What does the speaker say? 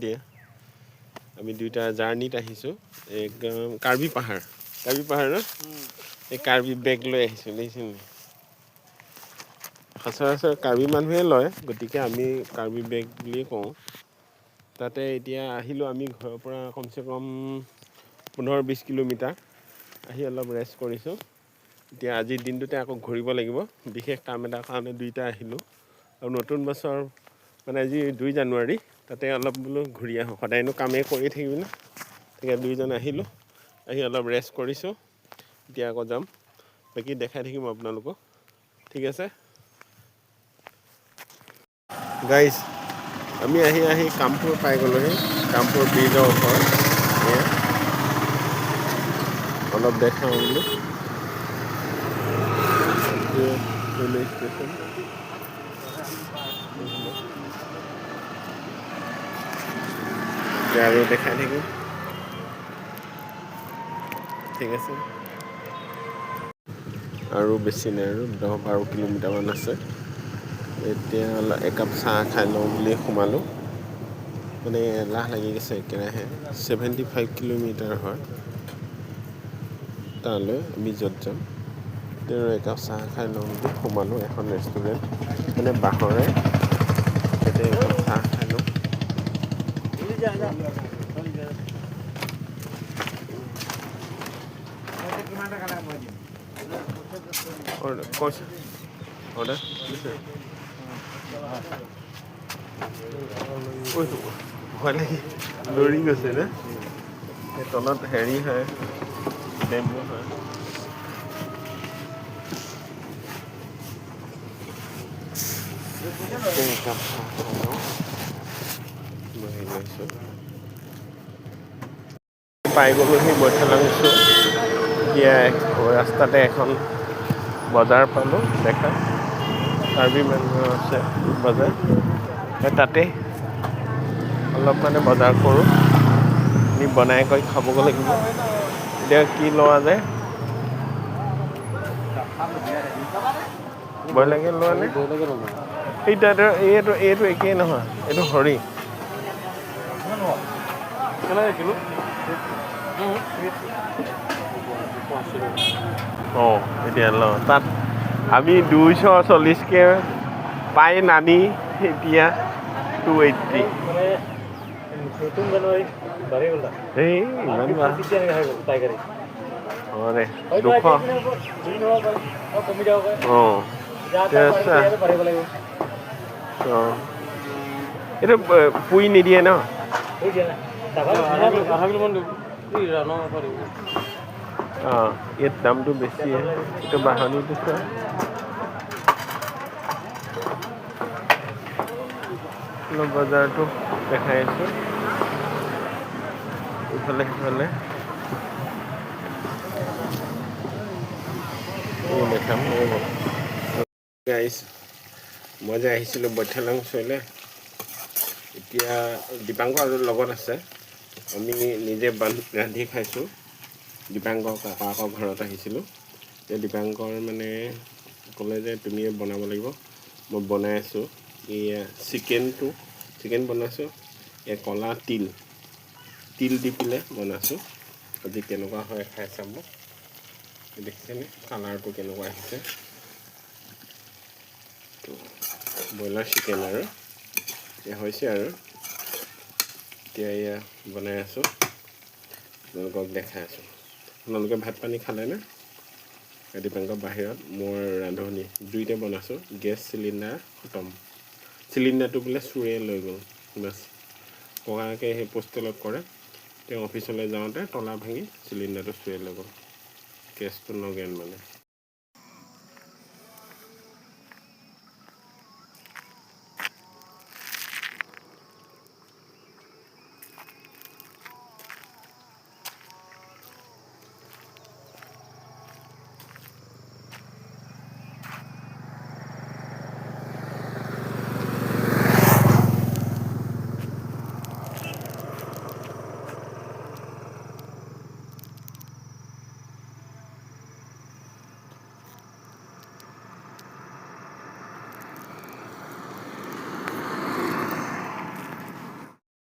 দিয়ে আমি দুইটা জাৰ্ণিত আহিছোঁ একদম কাৰ্বি পাহাৰ ন এই কাৰ্বি বেগ লৈ আহিছোঁ দেখিছোঁ সচৰাচৰ কাৰ্বি মানুহে লয় গতিকে আমি কাৰ্বি বেগ বুলিয়ে কওঁ তাতে এতিয়া আহিলোঁ আমি ঘৰৰ পৰা কমচে কম 15-20 কিলোমিটাৰ আহি অলপ ৰেষ্ট কৰিছোঁ এতিয়া আজিৰ দিনটোতে আকৌ ঘূৰিব লাগিব বিশেষ কাম এটাৰ কাৰণে দুইটা আহিলোঁ আৰু নতুন বছৰ মানে আজি 2 জানুৱাৰী তাতে অলপ বোলো ঘূৰি আহোঁ সদায়নো কামেই কৰি থাকিবি না তাকে দুইজন আহিলোঁ আহি অলপ ৰেষ্ট কৰিছোঁ এতিয়া আকৌ যাম বাকী দেখাই থাকিম আপোনালোকক ঠিক আছে গাইজ আমি আহি কামপুৰ পাই গ'লোহি কামপুৰ ব্ৰিজৰ ওপৰত অলপ দেখাওঁ বোলো ৰেলৱে ষ্টেচন আৰু দেখাই থাকিম ঠিক আছে আৰু বেছি নাই আৰু 10-12 কিলোমিটাৰমান আছে এতিয়া একাপ চাহ খাই লওঁ বুলি সোমালোঁ মানে এলাহ লাগি গৈছে একেৰাহে 75 কিলোমিটাৰ হয় তালৈ আমি য'ত যাম তেওঁ একাপ চাহ খাই লওঁ বুলি সোমালোঁ এখন ৰেষ্টুৰেণ্ট মানে বাঁহৰে তাতে একাপ চাহ খাই লওঁ কৈছে অৰ্ডাৰ দিছে ভয় লাগি দৌৰি গৈছে নে সেই তলত হেৰি হয় ডেম্বু হয় পাই গ'লোঁ সেই বৈঠালাংছো এতিয়া ৰাস্তাতে এখন বজাৰ পালোঁ দেখা কাৰ্বি মানুহৰ আছে বজাৰ তাতে অলপ মানে বজাৰ কৰোঁ আমি বনাই কৰি খাবগৈ লাগিব এতিয়া কি লোৱা যায় ব্ৰইলাৰকে লোৱা নে এইটো একেই নহয় এইটো হৰি এতিয়া ল তাত আমি 240কে পাই নানি এতিয়া 280 এই ইমান দে 200 এইটো পুৰি নিদিয়ে ন ইয়াত দামটো বেছি এইটো বাহনী দিছে বজাৰটো দেখাই আছোঁ ইফালে সিফালে দেখাম গাইজ মই যে আহিছিলোঁ বৈঠালাংছোলৈ এতিয়া দীপাংকৰ আৰু লগত আছে আমি নিজে ৰান্ধি খাইছোঁ দীপাংকৰ কাকাকৰ ঘৰত আহিছিলোঁ এতিয়া দীপাংকৰ মানে ক'লে যে তুমিয়ে বনাব লাগিব মই বনাই আছোঁ এয়া চিকেন বনাইছোঁ কলা তিল দি পেলাই বনাইছোঁ আজি কেনেকুৱা হয় খাই চাব দেখিছেনে কালাৰটো কেনেকুৱা আহিছে ব্ৰইলাৰ চিকেন আৰু এতিয়া হৈছে আৰু এতিয়া এয়া বনাই আছোঁ আপোনালোকক দেখাই আছোঁ আপোনালোকে ভাত পানী খালেনে দীপাংকৰ বাহিৰত মোৰ ৰান্ধনি জুইতে বনাইছোঁ গেছ চিলিণ্ডাৰ খতম চিলিণ্ডাৰটো বোলে চুৰে লৈ গ'ল বাছ ককাকে সেই পোষ্টেলত কৰে তেওঁ অফিচলৈ যাওঁতে তলা ভাঙি চিলিণ্ডাৰটো চুৰে লৈ গ'ল গেছটো নগেন মানে